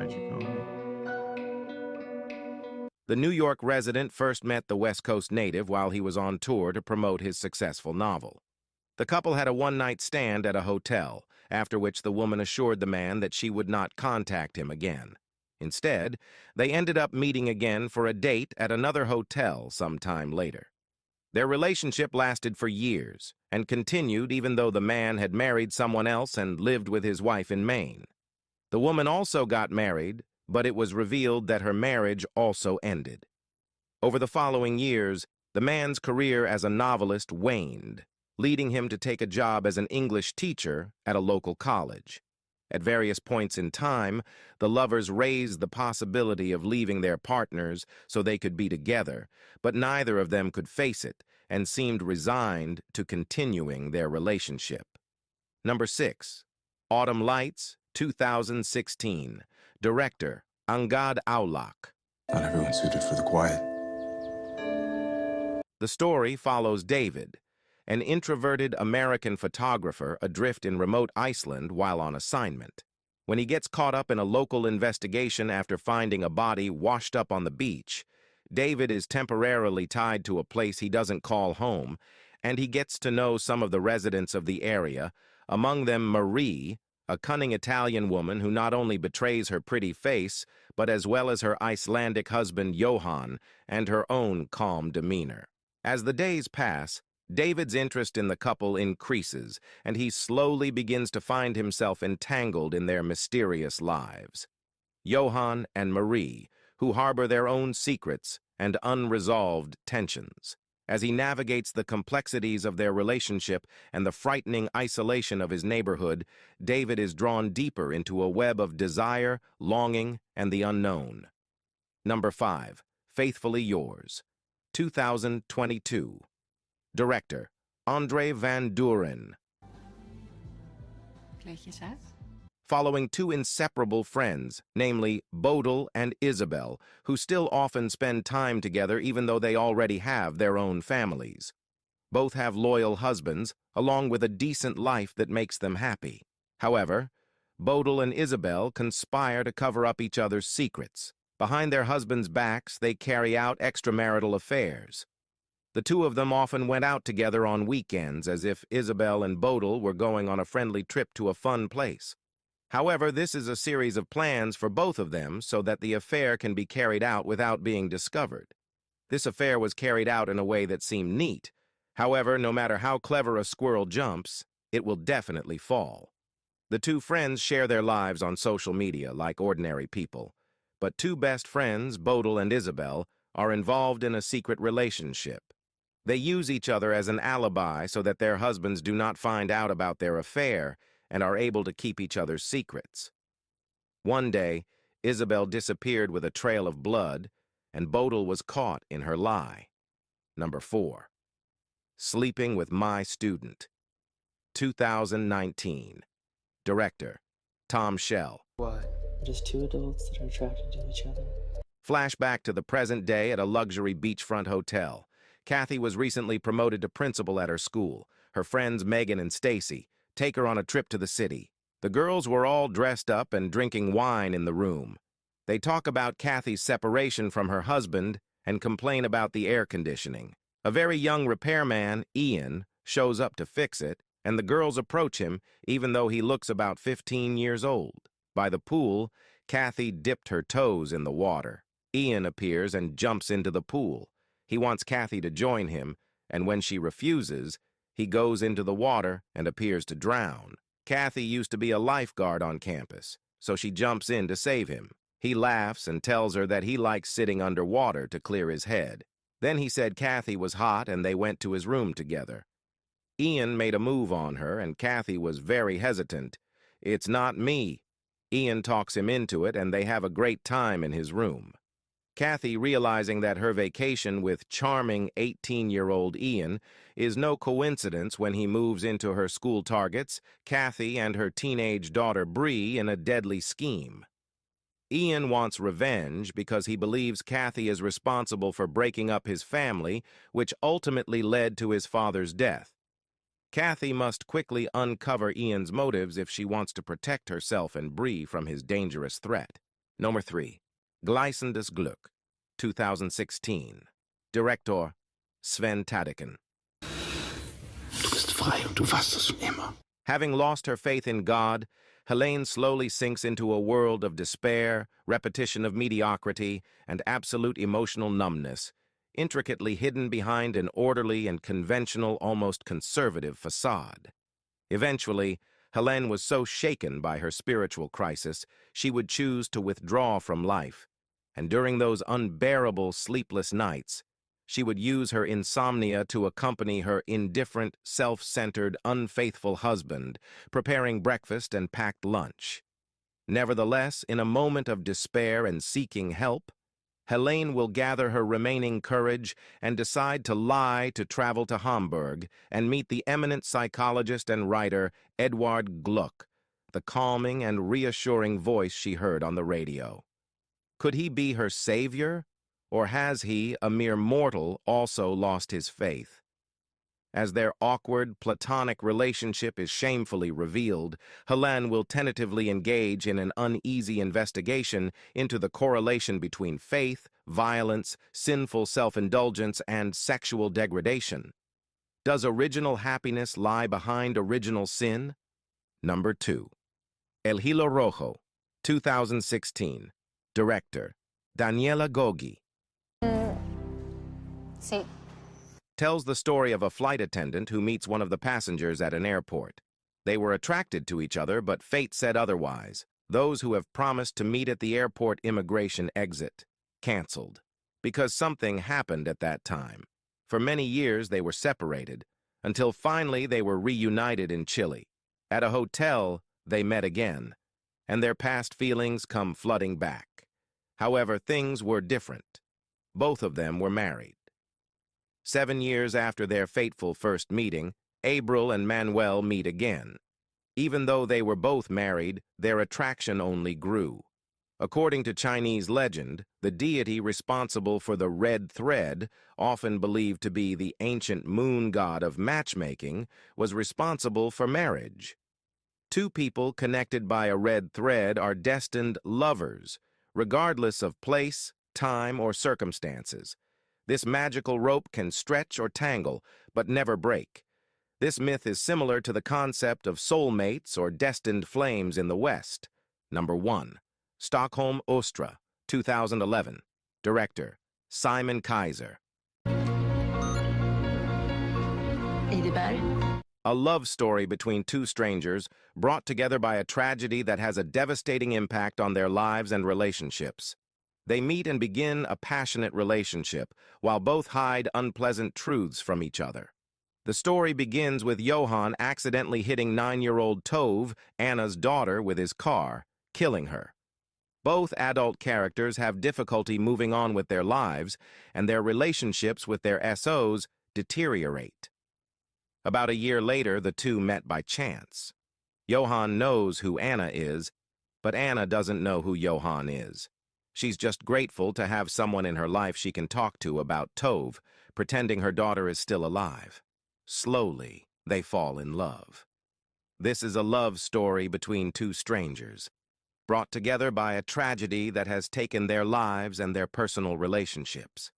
magic on me. The New York resident first met the West Coast native while he was on tour to promote his successful novel. The couple had a one-night stand at a hotel, after which the woman assured the man that she would not contact him again. Instead, they ended up meeting again for a date at another hotel some time later. Their relationship lasted for years and continued even though the man had married someone else and lived with his wife in Maine. The woman also got married, but it was revealed that her marriage also ended. Over the following years, the man's career as a novelist waned, leading him to take a job as an English teacher at a local college. At various points in time, the lovers raised the possibility of leaving their partners so they could be together, but neither of them could face it and seemed resigned to continuing their relationship. Number 6. Autumn Lights, 2016. Director, Angad Aulak. Not everyone's suited for the quiet. The story follows David, an introverted American photographer adrift in remote Iceland while on assignment. When he gets caught up in a local investigation after finding a body washed up on the beach, David is temporarily tied to a place he doesn't call home, and he gets to know some of the residents of the area, among them Marie, a cunning Italian woman who not only betrays her pretty face, but as well as her Icelandic husband Johan and her own calm demeanor. As the days pass, David's interest in the couple increases, and he slowly begins to find himself entangled in their mysterious lives. Johan and Marie, who harbor their own secrets and unresolved tensions. As he navigates the complexities of their relationship and the frightening isolation of his neighborhood, David is drawn deeper into a web of desire, longing, and the unknown. Number 5. Faithfully Yours, 2022. Director, Andre Van Duren. Gleiches Haus? Following two inseparable friends, namely Bodil and Isabel, who still often spend time together even though they already have their own families. Both have loyal husbands, along with a decent life that makes them happy. However, Bodil and Isabel conspire to cover up each other's secrets. Behind their husbands' backs, they carry out extramarital affairs. The two of them often went out together on weekends as if Isabel and Bodil were going on a friendly trip to a fun place. However, this is a series of plans for both of them so that the affair can be carried out without being discovered. This affair was carried out in a way that seemed neat. However, no matter how clever a squirrel jumps, it will definitely fall. The two friends share their lives on social media like ordinary people, but two best friends, Bodil and Isabel, are involved in a secret relationship. They use each other as an alibi so that their husbands do not find out about their affair and are able to keep each other's secrets. One day, Isabel disappeared with a trail of blood, and Bodil was caught in her lie. Number 4. Sleeping with My Student, 2019. Director, Tom Shell. What? Just two adults that are attracted to each other. Flashback to the present day at a luxury beachfront hotel. Kathy was recently promoted to principal at her school. Her friends Megan and Stacy take her on a trip to the city. The girls were all dressed up and drinking wine in the room. They talk about Kathy's separation from her husband and complain about the air conditioning. A very young repairman, Ian, shows up to fix it, and the girls approach him even though he looks about 15 years old. By the pool, Kathy dipped her toes in the water. Ian appears and jumps into the pool. He wants Kathy to join him, and when she refuses, he goes into the water and appears to drown. Kathy used to be a lifeguard on campus, so she jumps in to save him. He laughs and tells her that he likes sitting underwater to clear his head. Then he said Kathy was hot and they went to his room together. Ian made a move on her and Kathy was very hesitant. "It's not me." Ian talks him into it and they have a great time in his room. Kathy, realizing that her vacation with charming 18-year-old Ian is no coincidence when he moves into her school targets, Kathy and her teenage daughter Bree, in a deadly scheme. Ian wants revenge because he believes Kathy is responsible for breaking up his family, which ultimately led to his father's death. Kathy must quickly uncover Ian's motives if she wants to protect herself and Bree from his dangerous threat. Number 3. Gleisendes Glück, 2016. Director Sven Tadiken. Du bist frei und du warst es schon immer. Having lost her faith in God, Helene slowly sinks into a world of despair, repetition of mediocrity, and absolute emotional numbness, intricately hidden behind an orderly and conventional, almost conservative facade. Eventually, Helene was so shaken by her spiritual crisis, she would choose to withdraw from life, and during those unbearable sleepless nights, she would use her insomnia to accompany her indifferent, self-centered, unfaithful husband, preparing breakfast and packed lunch. Nevertheless, in a moment of despair and seeking help, Helene will gather her remaining courage and decide to lie to travel to Hamburg and meet the eminent psychologist and writer Eduard Gluck, the calming and reassuring voice she heard on the radio. Could he be her savior? Or has he, a mere mortal, also lost his faith? As their awkward, platonic relationship is shamefully revealed, Helene will tentatively engage in an uneasy investigation into the correlation between faith, violence, sinful self-indulgence, and sexual degradation. Does original happiness lie behind original sin? Number 2. El Hilo Rojo, 2016. Director Daniela Goggi. Sí. Tells the story of a flight attendant who meets one of the passengers at an airport. They were attracted to each other, but fate said otherwise. Those who have promised to meet at the airport immigration exit. Canceled. Because something happened at that time. For many years they were separated, until finally they were reunited in Chile. At a hotel, they met again, and their past feelings come flooding back. However, things were different. Both of them were married. 7 years after their fateful first meeting, Abril and Manuel meet again. Even though they were both married, their attraction only grew. According to Chinese legend, the deity responsible for the red thread, often believed to be the ancient moon god of matchmaking, was responsible for marriage. Two people connected by a red thread are destined lovers, regardless of place, time, or circumstances. This magical rope can stretch or tangle, but never break. This myth is similar to the concept of soulmates or destined flames in the West. Number 1. Stockholm Östra, 2011. Director Simon Kaiser. Edeberg. A love story between two strangers brought together by a tragedy that has a devastating impact on their lives and relationships. They meet and begin a passionate relationship, while both hide unpleasant truths from each other. The story begins with Johan accidentally hitting 9-year-old Tove, Anna's daughter, with his car, killing her. Both adult characters have difficulty moving on with their lives, and their relationships with their SOs deteriorate. About a year later, the two met by chance. Johan knows who Anna is, but Anna doesn't know who Johan is. She's just grateful to have someone in her life she can talk to about Tove, pretending her daughter is still alive. Slowly, they fall in love. This is a love story between two strangers, brought together by a tragedy that has taken their lives and their personal relationships.